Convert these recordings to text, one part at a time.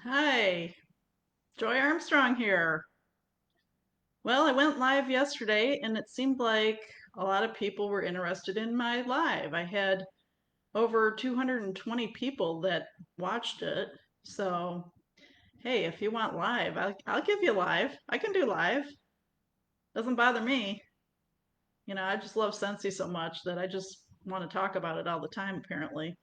Hi, Joy Armstrong here. Well, I went live yesterday and it seemed like a lot of people were interested in my live. I had over 220 people that watched it. So, hey, if you want live, I'll give you live. I can do live. Doesn't bother me. I just love Scentsy so much that I just want to talk about it all the time, apparently.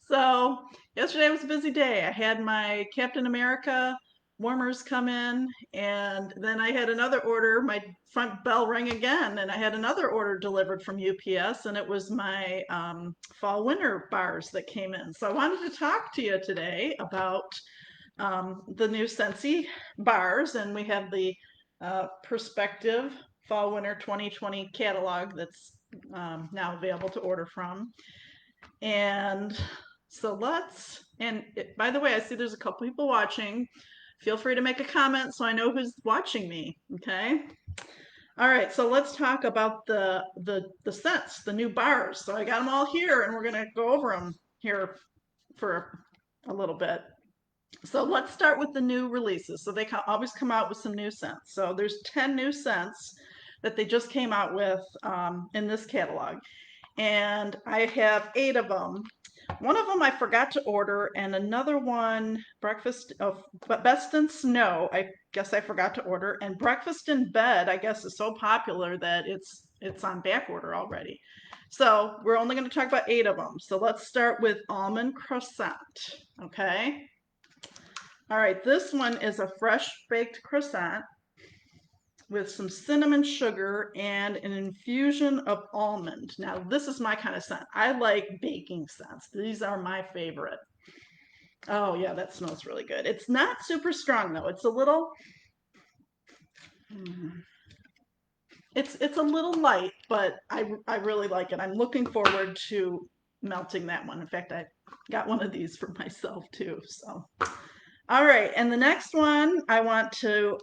So yesterday was a busy day. I had my Captain America warmers come in, and then I had another order. My front bell rang again, and I had another order delivered from UPS, and it was my fall winter bars that came in. So I wanted to talk to you today about the new Scentsy bars, and we have the Perspective Fall Winter 2020 catalog that's now available to order from. And by the way, I see there's a couple people watching. Feel free to make a comment so I know who's watching me, okay? All right, so let's talk about the scents, the new bars. So I got them all here and we're gonna go over them here for a little bit. So let's start with the new releases. So they always come out with some new scents. So there's 10 new scents that they just came out with in this catalog. And I have 8 of them. One of them I forgot to order, and another one, breakfast of best in snow, I guess I forgot to order, and breakfast in bed, I guess, is so popular that it's on back order already. So we're only going to talk about 8 of them. So let's start with almond croissant. Okay. All right. This one is a fresh baked croissant with some cinnamon sugar and an infusion of almond. Now, this is my kind of scent. I like baking scents. These are my favorite. Oh, yeah, that smells really good. It's not super strong though. It's a little it's a little light, but I really like it. I'm looking forward to melting that one. In fact, I got one of these for myself too. So, all right, and the next one I want to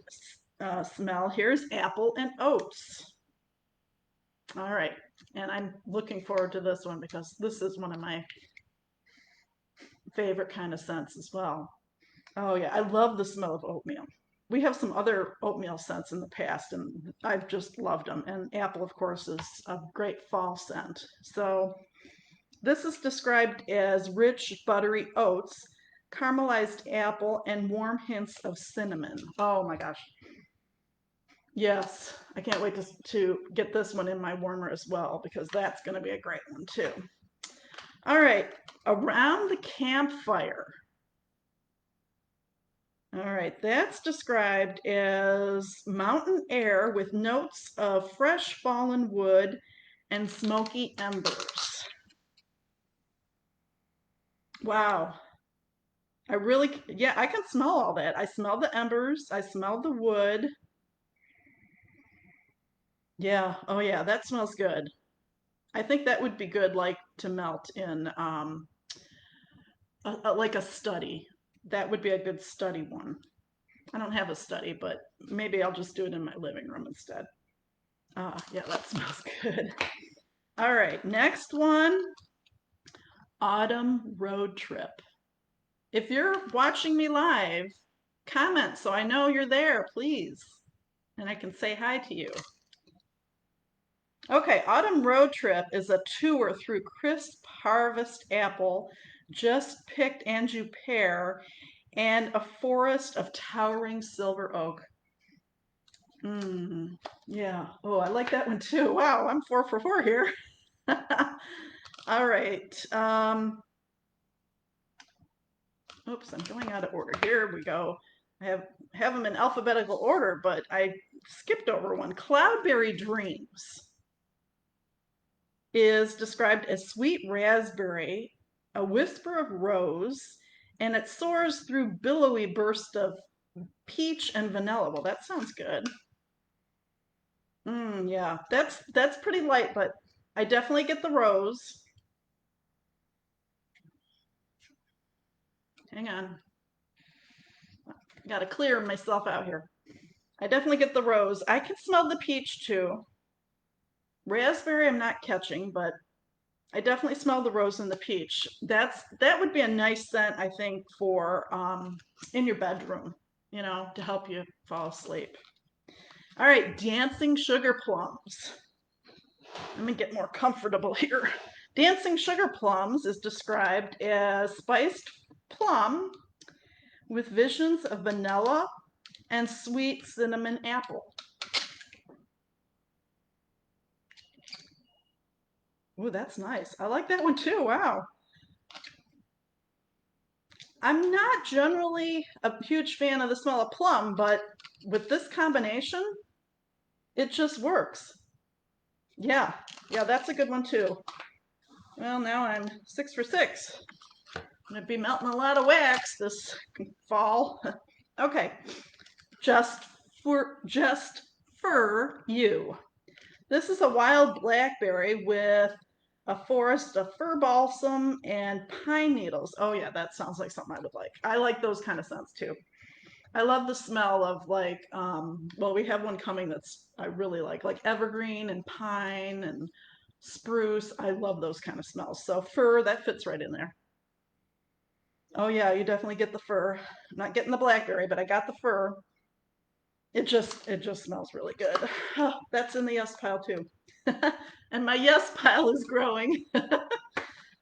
smell here is apple and oats. All right. And I'm looking forward to this one because this is one of my favorite kind of scents as well. Oh yeah, I love the smell of oatmeal. We have some other oatmeal scents in the past and I've just loved them. And apple, of course, is a great fall scent. So this is described as rich, buttery oats, caramelized apple, and warm hints of cinnamon. Oh my gosh. Yes, I can't wait to get this one in my warmer as well because that's going to be a great one too. All right, around the campfire. All right, that's described as mountain air with notes of fresh fallen wood and smoky embers. Wow. Yeah, I can smell all that. I smell the embers, I smell the wood. Yeah, oh yeah, that smells good. I think that would be good, like to melt in like a study. That would be a good study one. I don't have a study, but maybe I'll just do it in my living room instead. Yeah, that smells good. All right, next one, autumn road trip. If you're watching me live, comment so I know you're there, please, and I can say hi to you. Okay, autumn road trip is a tour through crisp harvest apple, just picked Anjou pear, and a forest of towering silver oak. Mm, yeah. Oh, I like that one too. Wow, I'm 4 for 4 here. All right. Oops, I'm going out of order. Here we go. I have them in alphabetical order, but I skipped over one. Cloudberry Dreams is described as sweet raspberry, a whisper of rose, and it soars through billowy bursts of peach and vanilla. Well, that sounds good. Yeah, that's pretty light, but I definitely get the rose. Hang on, got to clear myself out here. I definitely get the rose. I can smell the peach too. Raspberry, I'm not catching, but I definitely smell the rose and the peach. That would be a nice scent, I think, for in your bedroom, to help you fall asleep. All right, dancing sugar plums. Let me get more comfortable here. Dancing sugar plums is described as spiced plum with visions of vanilla and sweet cinnamon apple. Ooh, that's nice. I like that one too. Wow. I'm not generally a huge fan of the smell of plum, but with this combination, it just works. Yeah, yeah, that's a good one too. Well, now I'm 6 for 6. I'm gonna be melting a lot of wax this fall. Okay, just for you. This is a wild blackberry with a forest of fir balsam and pine needles. Oh yeah, that sounds like something I would like. I like those kind of scents too. I love the smell of well, we have one coming that's I really like evergreen and pine and spruce. I love those kind of smells. So fir, that fits right in there. Oh yeah, you definitely get the fir. I'm not getting the blackberry, but I got the fir. It just smells really good. Oh, that's in the yes pile too. And my yes pile is growing.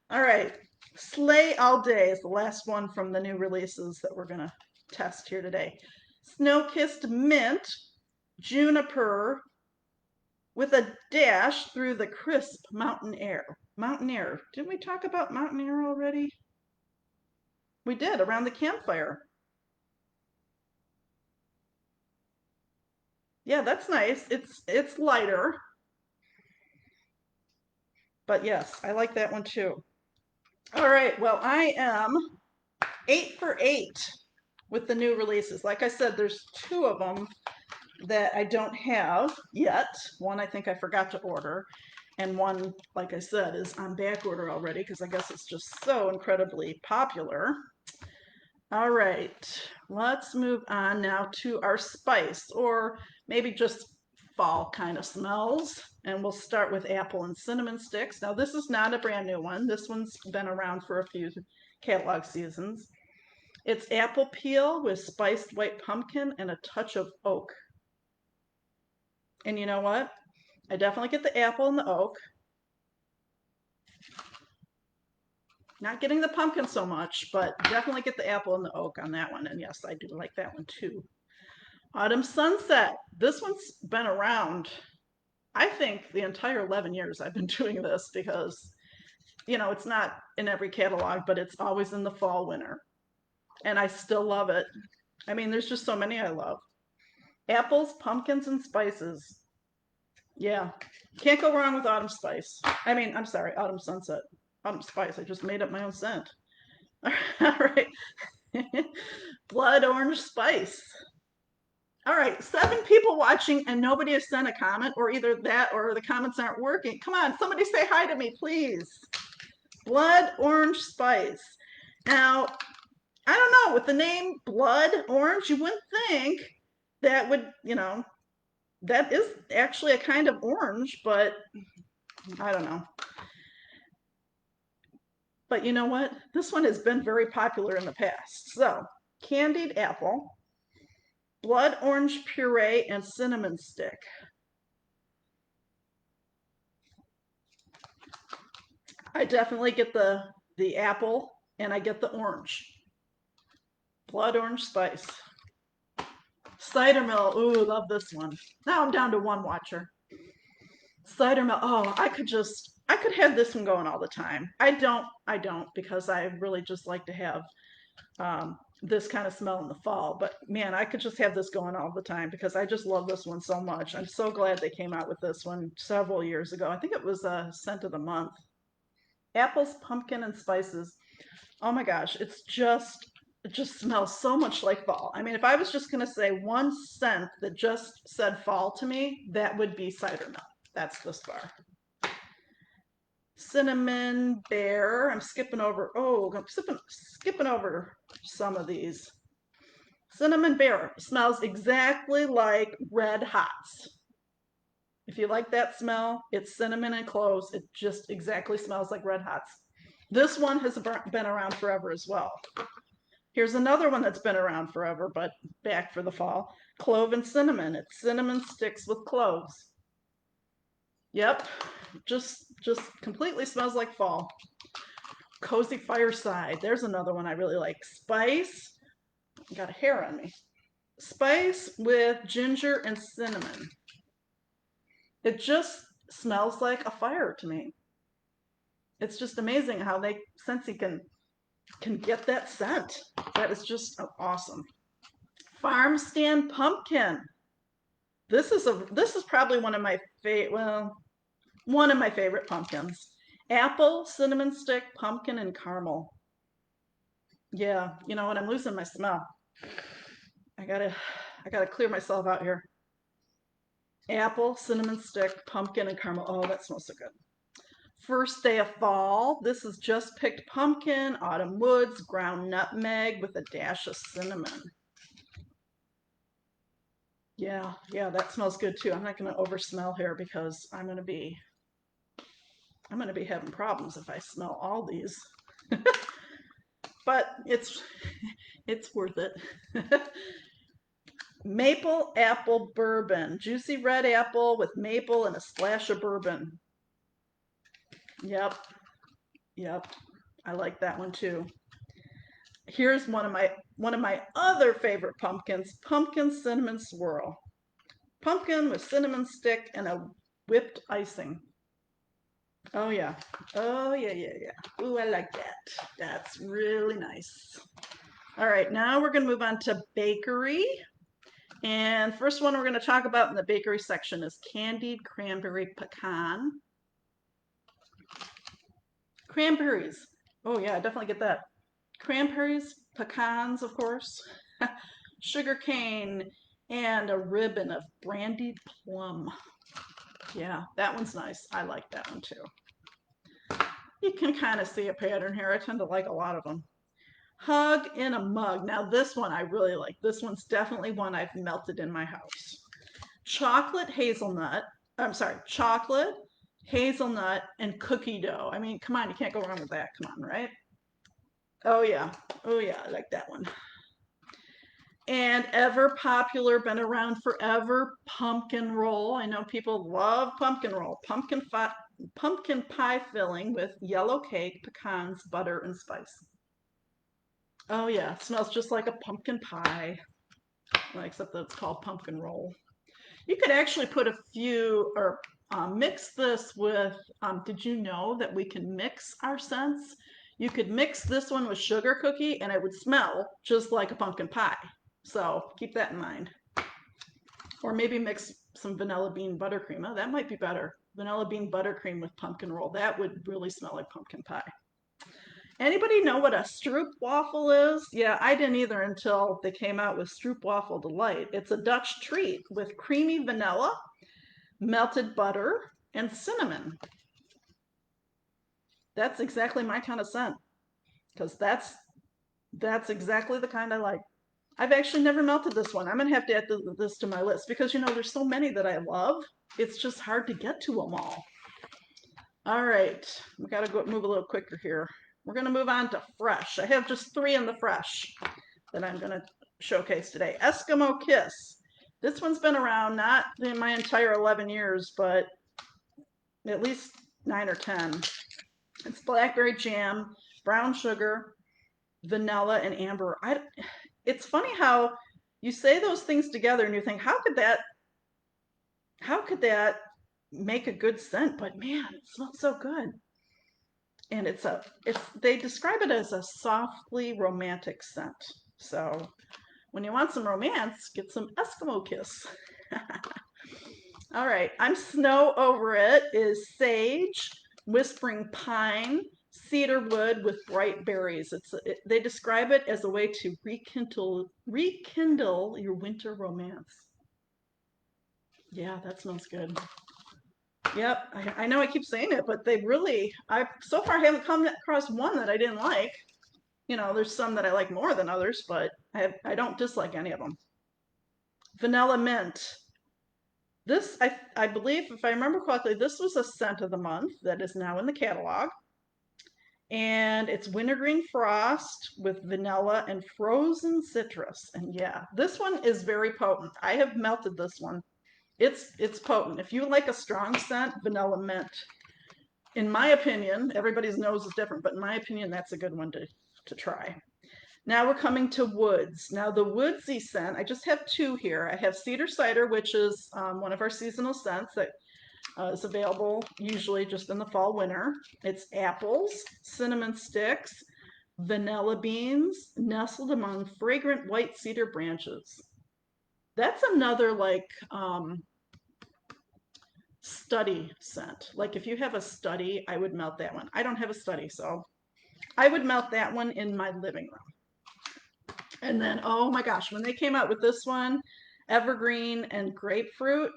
All right. Slay All Day is the last one from the new releases that we're going to test here today. Snow Kissed Mint, Juniper with a dash through the crisp mountain air. Mountain air. Didn't we talk about mountain air already? We did around the campfire. Yeah, that's nice. It's lighter, but yes, I like that one too. All right, well, I am 8 for 8 with the new releases. Like I said, there's two of them that I don't have yet. One I think I forgot to order, and one, like I said, is on back order already because I guess it's just so incredibly popular. All right, let's move on now to our spice, or maybe just fall kind of smells. And we'll start with apple and cinnamon sticks. Now, this is not a brand new one. This one's been around for a few catalog seasons. It's apple peel with spiced white pumpkin and a touch of oak. And you know what? I definitely get the apple and the oak. Not getting the pumpkin so much, but definitely get the apple and the oak on that one. And yes, I do like that one too. Autumn Sunset. This one's been around, I think, the entire 11 years I've been doing this because, it's not in every catalog, but it's always in the fall, winter. And I still love it. I mean, there's just so many I love. Apples, pumpkins, and spices. Yeah. Can't go wrong with autumn spice. I mean, I'm sorry, autumn sunset. Autumn spice. I just made up my own scent. All right. Blood orange spice. All right, 7 people watching and nobody has sent a comment, or either that or the comments aren't working. Come on, somebody say hi to me, please. Blood orange spice. Now, I don't know, with the name blood orange, you wouldn't think that would, that is actually a kind of orange, but I don't know. But you know what? This one has been very popular in the past. So, candied apple, blood orange puree, and cinnamon stick. I definitely get the apple and I get the orange. Blood orange spice. Cider mill. Ooh, love this one. Now I'm down to one watcher. Cider mill. Oh, I could have this one going all the time. I don't because I really just like to have this kind of smell in the fall. But man, I could just have this going all the time because I just love this one so much. I'm so glad they came out with this one several years ago. I think it was a scent of the month. Apples, pumpkin, and spices. Oh my gosh, it just smells so much like fall. I mean, if I was just gonna say one scent that just said fall to me, that would be cider milk. That's this bar. Cinnamon bear. I'm skipping over. Oh, skipping over some of these. Cinnamon bear smells exactly like red hots. If you like that smell, it's cinnamon and cloves. It just exactly smells like Red Hots. This one has been around forever as well. Here's another one that's been around forever, but back for the fall. Clove and cinnamon. It's cinnamon sticks with cloves. Yep, just completely smells like fall. Cozy Fireside. There's another one I really like. Spice. Got a hair on me. Spice with ginger and cinnamon. It just smells like a fire to me. It's just amazing how they Scentsy can get that scent. That is just awesome. Farm stand pumpkin. This is probably one of my one of my favorite pumpkins. Apple, cinnamon stick, pumpkin, and caramel. Yeah, you know what? I'm losing my smell. I gotta I gotta clear myself out here. Apple, cinnamon stick, pumpkin, and caramel. Oh, that smells so good. First day of fall. This is just picked pumpkin, autumn woods, ground nutmeg with a dash of cinnamon. Yeah, yeah, that smells good too. I'm not gonna over smell here because I'm gonna be having problems if I smell all these. But it's worth it. Maple apple bourbon. Juicy red apple with maple and a splash of bourbon. Yep, yep. I like that one too. Here's one of my other favorite pumpkins, pumpkin cinnamon swirl. Pumpkin with cinnamon stick and a whipped icing. Oh yeah. Oh yeah, yeah, yeah. Ooh, I like that. That's really nice. All right, now we're gonna move on to bakery. And first one we're gonna talk about in the bakery section is candied cranberry pecan. Cranberries. Oh yeah, definitely get that. Cranberries, pecans, of course, sugar cane, and a ribbon of brandied plum. Yeah, that one's nice. I like that one too. You can kind of see a pattern here. I tend to like a lot of them. Hug in a mug. Now this one I really like. This one's definitely one I've melted in my house. Chocolate hazelnut. I'm sorry, chocolate, hazelnut, and cookie dough. I mean, come on, you can't go wrong with that. Come on, right? Oh yeah. Oh yeah, I like that one. And ever popular, been around forever, pumpkin roll. I know people love pumpkin roll. Pumpkin pie filling with yellow cake, pecans, butter, and spice. Oh yeah, it smells just like a pumpkin pie, well, except that it's called pumpkin roll. You could actually put a few or mix this with, did you know that we can mix our scents? You could mix this one with sugar cookie and it would smell just like a pumpkin pie. So keep that in mind. Or maybe mix some vanilla bean buttercream. Oh, that might be better. Vanilla bean buttercream with pumpkin roll. That would really smell like pumpkin pie. Anybody know what a stroop waffle is? Yeah, I didn't either until they came out with Stroop Waffle Delight. It's a Dutch treat with creamy vanilla, melted butter, and cinnamon. That's exactly my kind of scent because that's exactly the kind I like. I've actually never melted this one. I'm gonna have to add this to my list because there's so many that I love. It's just hard to get to them all. All right, we gotta go move a little quicker here. We're gonna move on to fresh. I have just three in the fresh that I'm gonna showcase today. Eskimo Kiss. This one's been around not in my entire 11 years, but at least 9 or 10. It's blackberry jam, brown sugar, vanilla, and amber. It's funny how you say those things together and you think, how could that make a good scent? But man, it smells so good. And they describe it as a softly romantic scent. So when you want some romance, get some Eskimo Kiss. All right, I'm Snow Over It is sage, whispering pine, cedar wood with bright berries. They describe it as a way to rekindle your winter romance. Yeah, that smells good. Yep, I know I keep saying it, but I so far haven't come across one that I didn't like. There's some that I like more than others, but I don't dislike any of them. Vanilla mint. I believe, if I remember correctly, this was a scent of the month that is now in the catalog. And it's wintergreen frost with vanilla and frozen citrus. And yeah, this one is very potent. I have melted this one. It's potent. If you like a strong scent, vanilla mint. In my opinion, everybody's nose is different, but in my opinion, that's a good one to try. Now we're coming to woods. Now the woodsy scent, I just have two here. I have cedar cider, which is one of our seasonal scents that is available usually just in the fall, winter. It's apples, cinnamon sticks, vanilla beans, nestled among fragrant white cedar branches. That's another like study scent. Like if you have a study, I would melt that one. I don't have a study, so I would melt that one in my living room. And then, oh my gosh, when they came out with this one, evergreen and grapefruit,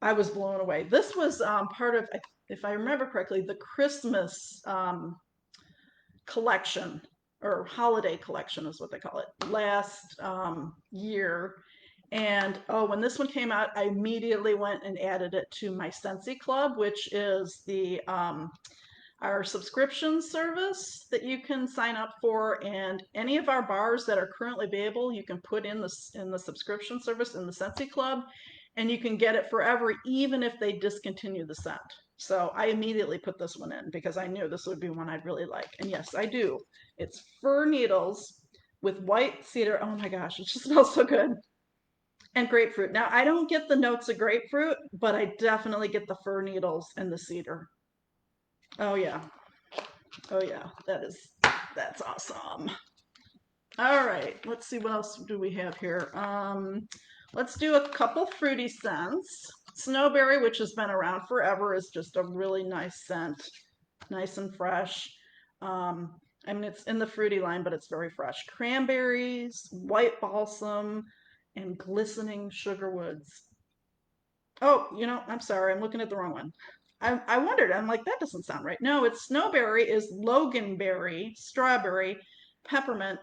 I was blown away. This was part of, if I remember correctly, the Christmas collection or holiday collection is what they call it last year. And oh, when this one came out, I immediately went and added it to my Scentsy Club, which is the our subscription service that you can sign up for, and any of our bars that are currently available, you can put in the subscription service in the Scentsy Club, and you can get it forever, even if they discontinue the scent. So I immediately put this one in because I knew this would be one I'd really like. And yes, I do. It's fir needles with white cedar. Oh my gosh, it just smells so good. And grapefruit. Now, I don't get the notes of grapefruit, but I definitely get the fir needles and the cedar. Oh yeah. Oh yeah. That's awesome. All right, let's see what else do we have here. Let's do a couple fruity scents. Snowberry, which has been around forever, is just a really nice scent, nice and fresh. I mean, it's in the fruity line, but it's very fresh. Cranberries, white balsam, and glistening sugar woods. Oh, I'm sorry, I'm looking at the wrong one. I wondered, I'm like, that doesn't sound right. No, it's snowberry is loganberry, strawberry, peppermint,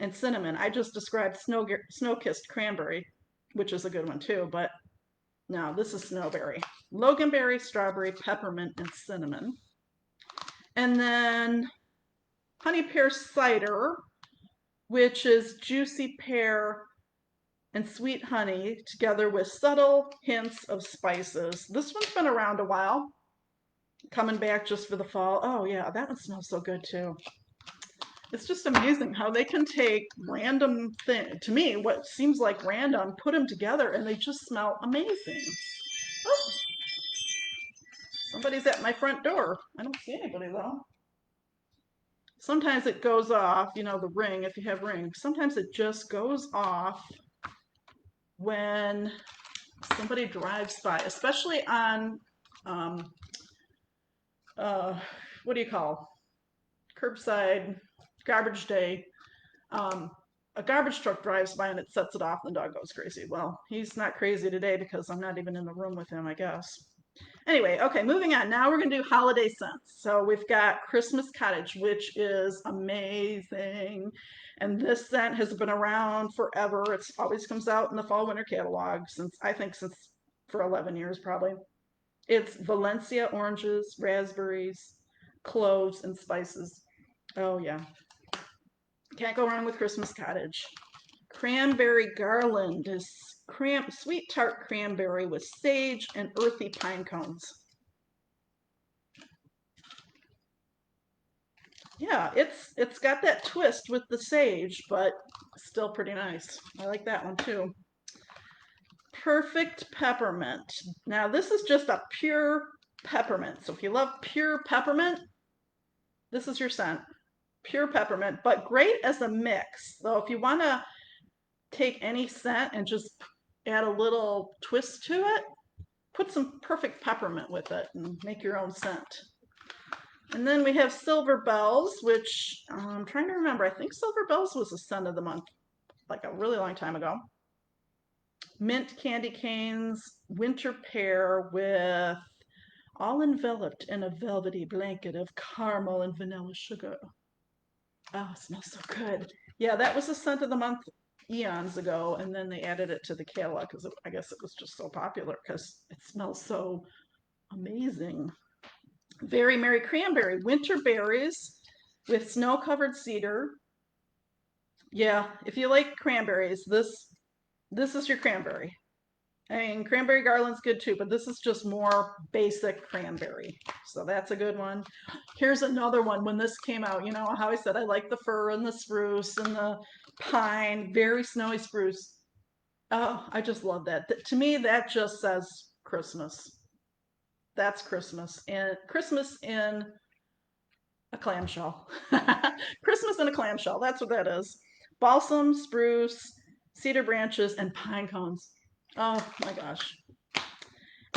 and cinnamon. I just described snow-kissed cranberry, which is a good one too, but no, this is snowberry. Loganberry, strawberry, peppermint, and cinnamon. And then honey pear cider, which is juicy pear and sweet honey together with subtle hints of spices. This one's been around a while, coming back just for the fall. Oh yeah, that one smells so good too. It's just amazing how they can take random thing, to me, what seems like random, put them together and they just smell amazing. Oh, somebody's at my front door. I don't see anybody though. Sometimes it goes off, the ring, if you have rings, sometimes it just goes off when somebody drives by, especially on, um, what do you call, curbside, garbage day. Um, a garbage truck drives by and it sets it off and the dog goes crazy. Well, he's not crazy today because I'm not even in the room with him, I guess. Anyway, okay, moving on. Now we're going to do holiday scents. So we've got Christmas Cottage, which is amazing. And this scent has been around forever. It's always comes out in the fall winter catalog since for 11 years probably. It's Valencia oranges, raspberries, cloves, and spices. Oh yeah. Can't go wrong with Christmas Cottage. Cranberry Garland is sweet tart cranberry with sage and earthy pine cones. Yeah, it's got that twist with the sage, but still pretty nice. I like that one too. Perfect peppermint. Now this is just a pure peppermint. So if you love pure peppermint, this is your scent. Pure peppermint, but great as a mix. So if you want to take any scent and just add a little twist to it, put some perfect peppermint with it and make your own scent. And then we have Silver Bells, which I'm trying to remember. I think Silver Bells was a scent of the month, like a really long time ago. Mint candy canes, winter pear with all enveloped in a velvety blanket of caramel and vanilla sugar. Oh, it smells so good. Yeah, that was the scent of the month eons ago, and then they added it to the catalog because I guess it was just so popular because it smells so amazing. Very Merry Cranberry, winter berries with snow-covered cedar. Yeah, if you like cranberries, this is your cranberry. I mean, cranberry garland's good too, but this is just more basic cranberry. So that's a good one. Here's another one. When this came out, you know how I said I like the fir and the spruce and the pine, very snowy spruce. Oh, I just love that. To me, that just says Christmas. That's Christmas. And Christmas in a clamshell. Christmas in a clamshell. That's what that is. Balsam, spruce, cedar branches, and pine cones. Oh my gosh.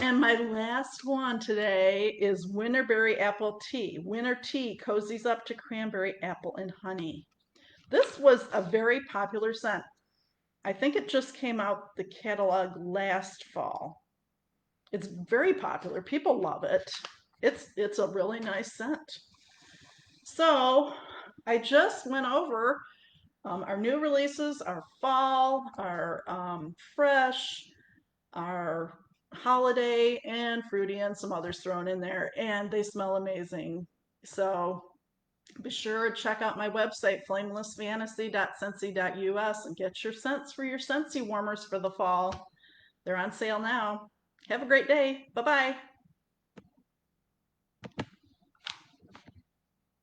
And my last one today is winterberry apple tea. Winter tea cozies up to cranberry apple and honey. This was a very popular scent. I think it just came out the catalog last fall. It's very popular. People love it. It's a really nice scent. So I just went over our new releases, our fall, our fresh, our holiday, and fruity, and some others thrown in there, and they smell amazing. So be sure to check out my website, flamelessfantasy.scentsy.us, and get your scents for your Scentsy warmers for the fall. They're on sale now. Have a great day. Bye bye.